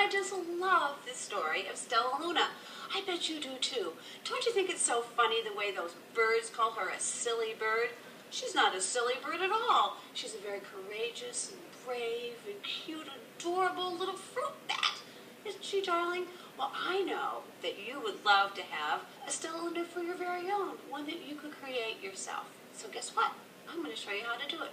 I just love this story of Stellaluna. I bet you do too. Don't you think it's so funny the way those birds call her a silly bird? She's not a silly bird at all. She's a very courageous and brave and cute, adorable little fruit bat. Isn't she, darling? Well, I know that you would love to have a Stellaluna for your very own, one that you could create yourself. So guess what? I'm going to show you how to do it.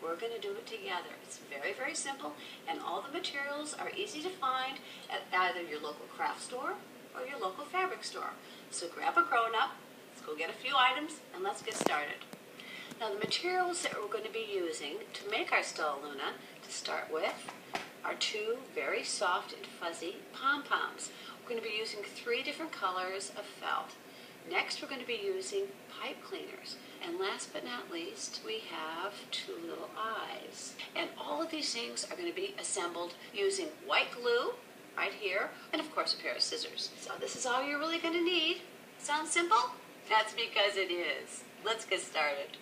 We're going to do it together. It's very, very simple, and all the materials are easy to find at either your local craft store or your local fabric store. So grab a grown-up, let's go get a few items, and let's get started. Now the materials that we're going to be using to make our Stellaluna, to start with, are two very soft and fuzzy pom-poms. We're going to be using 3 different colors of felt. Next, we're going to be using pipe cleaners. And last but not least, we have 2 little eyes. And all of these things are going to be assembled using white glue, right here, and of course a pair of scissors. So this is all you're really going to need. Sounds simple? That's because it is. Let's get started.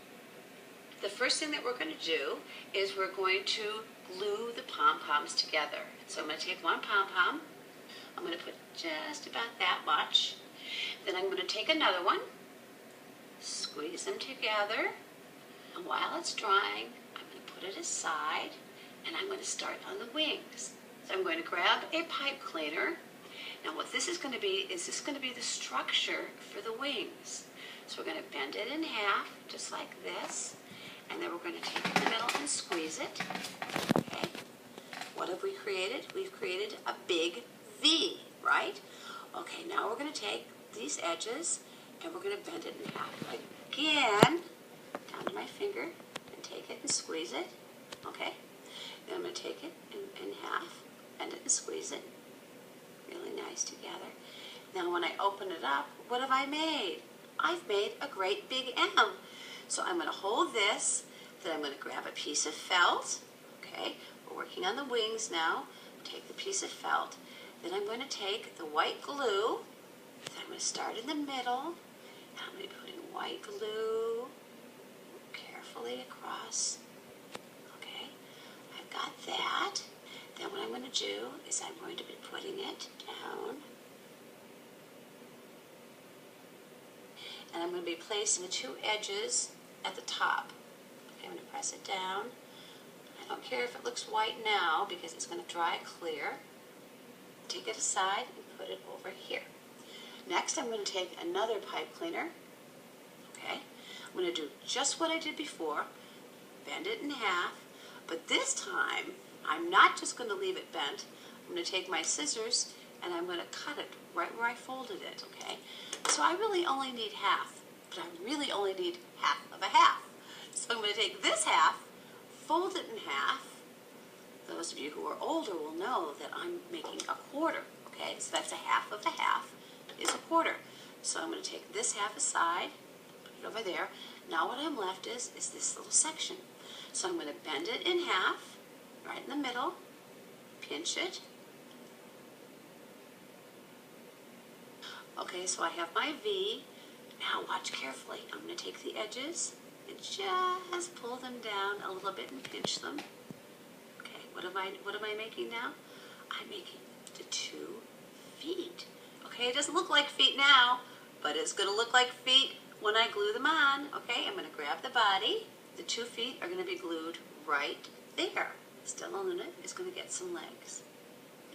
The first thing that we're going to do is we're going to glue the pom-poms together. So I'm going to take one pom-pom. I'm going to put just about that much. Then I'm going to take another one, squeeze them together, and while it's drying, I'm going to put it aside, and I'm going to start on the wings. So I'm going to grab a pipe cleaner. Now what this is going to be is this is going to be the structure for the wings. So we're going to bend it in half, just like this, and then we're going to take it in the middle and squeeze it. Okay. What have we created? We've created a big V, right? Okay, now we're going to take these edges and we're going to bend it in half again, down to my finger, and take it and squeeze it. Okay? Then I'm going to take it in half, bend it and squeeze it. Really nice together. Now when I open it up, what have I made? I've made a great big M. So I'm going to hold this, then I'm going to grab a piece of felt. Okay? We're working on the wings now. Take the piece of felt. Then I'm going to take the white glue. Then I'm going to start in the middle. And I'm going to be putting white glue carefully across. Okay, I've got that. Then what I'm going to do is I'm going to be putting it down. And I'm going to be placing the 2 edges at the top. Okay, I'm going to press it down. I don't care if it looks white now because it's going to dry clear. Take it aside and put it over here. Next, I'm going to take another pipe cleaner. Okay, I'm going to do just what I did before, bend it in half, but this time I'm not just going to leave it bent. I'm going to take my scissors and I'm going to cut it right where I folded it. Okay, so I really only need half, but I really only need half of a half. So I'm going to take this half, fold it in half. Those of you who are older will know that I'm making a quarter, okay? So that's a half of a half is a quarter. So I'm going to take this half aside, put it over there. Now what I'm left is this little section. So I'm going to bend it in half, right in the middle, pinch it. Okay, so I have my V. Now watch carefully. I'm going to take the edges and just pull them down a little bit and pinch them. What am I making now? I'm making the 2 feet. Okay, it doesn't look like feet now, but it's going to look like feet when I glue them on. Okay, I'm going to grab the body. The 2 feet are going to be glued right there. Stellaluna is going to get some legs.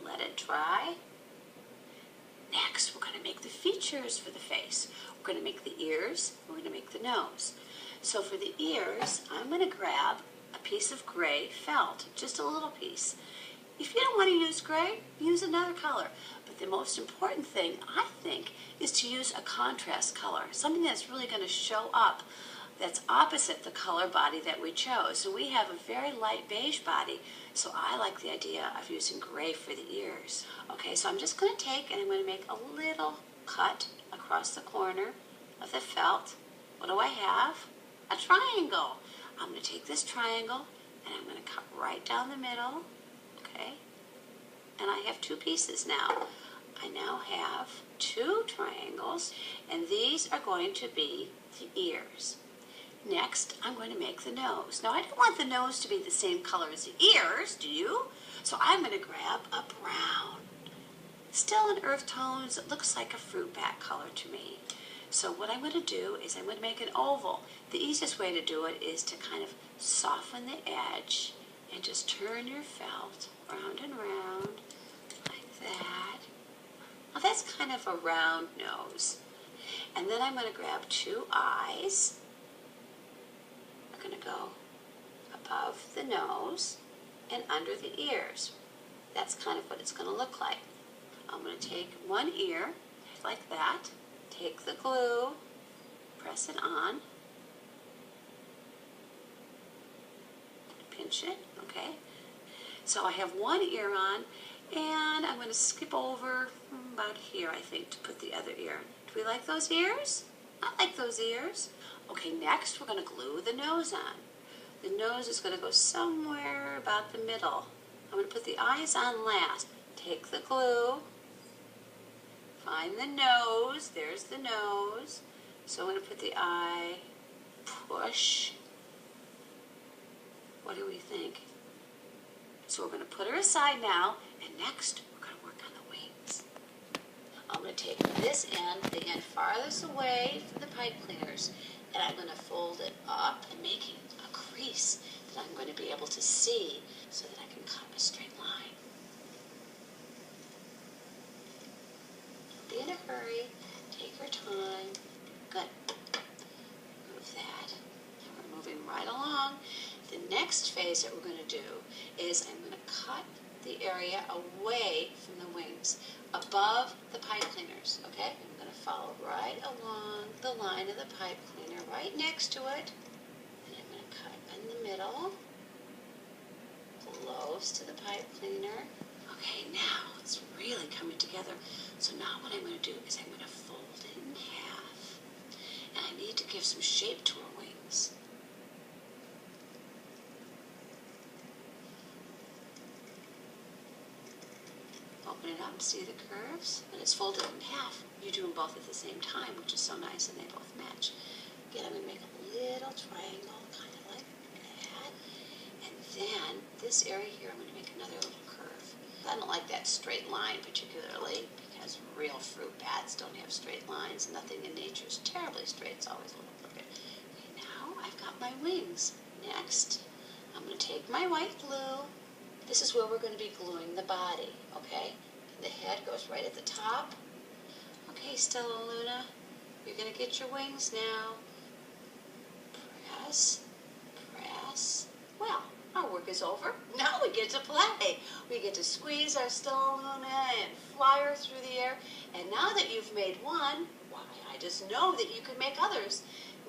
Let it dry. Next, we're going to make the features for the face. We're going to make the ears. We're going to make the nose. So for the ears, I'm going to grab a piece of gray felt, just a little piece. If you don't want to use gray, use another color. But the most important thing, I think, is to use a contrast color, something that's really going to show up, that's opposite the color body that we chose. So we have a very light beige body, so I like the idea of using gray for the ears. Okay, so I'm just going to take and I'm going to make a little cut across the corner of the felt. What do I have? A triangle. I'm going to take this triangle and I'm going to cut right down the middle, okay? And I have 2 pieces now. I now have 2 triangles, and these are going to be the ears. Next, I'm going to make the nose. Now, I don't want the nose to be the same color as the ears, do you? So I'm going to grab a brown. Still in earth tones, it looks like a fruit bat color to me. So what I'm going to do is I'm going to make an oval. The easiest way to do it is to kind of soften the edge and just turn your felt round and round like that. Now that's kind of a round nose. And then I'm going to grab two eyes. I'm going to go above the nose and under the ears. That's kind of what it's going to look like. I'm going to take one ear like that. Take the glue, press it on, pinch it, okay? So I have one ear on, and I'm going to skip over about here, I think, to put the other ear. Do we like those ears? I like those ears. Okay, next we're going to glue the nose on. The nose is going to go somewhere about the middle. I'm going to put the eyes on last. Take the glue. Find the nose. There's the nose. So I'm going to put the eye, push. What do we think? So we're going to put her aside now, and next we're going to work on the wings. I'm going to take this end, the end farthest away from the pipe cleaners, and I'm going to fold it up and make a crease that I'm going to be able to see so that I can cut a straight line. Be in a hurry, take your time. Good. Move that. And we're moving right along. The next phase that we're going to do is I'm going to cut the area away from the wings, above the pipe cleaners, okay? I'm going to follow right along the line of the pipe cleaner, right next to it. And I'm going to cut in the middle, close to the pipe cleaner. Okay, now it's really coming together. So now what I'm going to do is I'm going to fold it in half. And I need to give some shape to her wings. Open it up, see the curves? When it's folded in half, you do them both at the same time, which is so nice, and they both match. Again, I'm going to make a little triangle, kind of like that. And then this area here, I'm going to make another little curve. I don't like that straight line particularly, because real fruit bats don't have straight lines. Nothing in nature is terribly straight. It's always a little crooked. Okay, now I've got my wings. Next, I'm going to take my white glue. This is where we're going to be gluing the body, okay? And the head goes right at the top. Okay, Stellaluna, you're going to get your wings now. Press, press. Well, our work is over. Now we get to play. We get to squeeze our Stellaluna and fly her through the air. And now that you've made one, why, I just know that you can make others.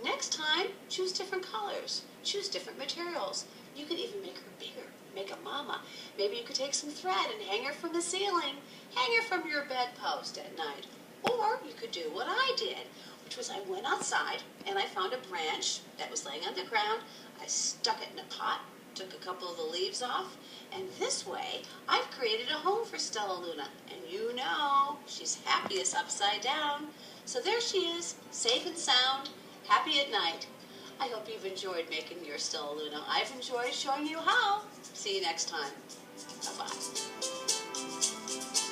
Next time, choose different colors. Choose different materials. You could even make her bigger. Make a mama. Maybe you could take some thread and hang her from the ceiling. Hang her from your bedpost at night. Or you could do what I did, which was I went outside and I found a branch that was laying on the ground. I stuck it in a pot, took a couple of the leaves off, and this way I've created a home for Stellaluna. And you know, she's happiest upside down. So there she is, safe and sound, happy at night. I hope you've enjoyed making your Stellaluna. I've enjoyed showing you how. See you next time. Bye-bye.